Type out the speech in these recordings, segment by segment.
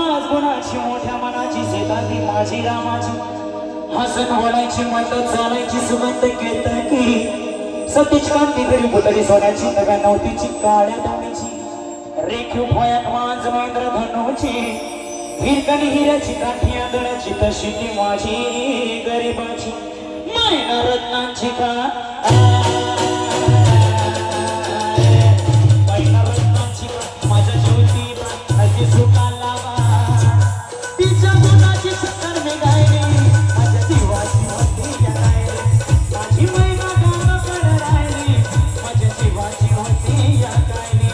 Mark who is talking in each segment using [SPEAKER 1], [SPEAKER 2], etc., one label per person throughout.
[SPEAKER 1] आज गुणाची मोठ्या मनाची शेताती माझी रामाची हसन बोलायची म्हणत चालायची सुगंध घेत की सतीच कांती घरी पुतळी सोन्याची नव्या नवतीची काळ्या दाण्याची रेखीव भोयात मांज महेंद्र धनुची हिरकणी हिऱ्याची काठी आंधळ्याची तशी ती माझी गरिबाची मैना रत्नांची का मैना रत्नांची का माझ्या ज्योती अशी सुखाला तिच्या गुणाची सत्तर मी गायली माझ्या जीवाची होती या गायली माझी मैना गावाकडे राहिली माझ्या जीवाची होती या गायली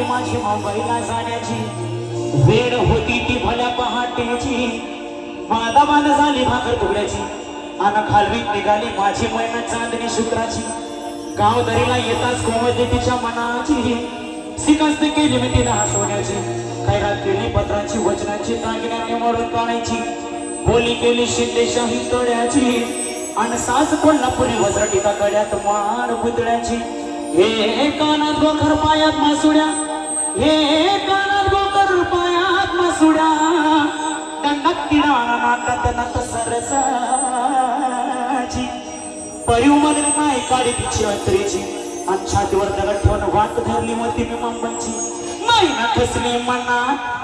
[SPEAKER 1] माझी मुंबईला जाण्याची वेळ होती ती भल्या पहाटेची बाधा बाधा झाली भाकर तुकड्याची आणि खालवीत निघाली माझी मैना चांदणी शुक्राची गाव दरीला येताच कोमलते तिच्या मनाची सिकस्त केली मी तिला हसवण्याची खैरात केली पत्रांची वचनांची दागिन्यांनी मोडून काढायची बोली केली शिंदेशाही तोड्याची आणि सास कोल्हापुरी वज्रटिका गड्यात मार पुतळ्याची हे कानात गोखर पायात मासुड्या हे कानात गोखर पायात मासुड्या दंडात तिला नाकात नात सरसाची परिवमन नाही काढी तिची अंतरीची आणि छातीवर दगड ठेवून वाट धरली होती मी मुंबईची मैना कसली मनात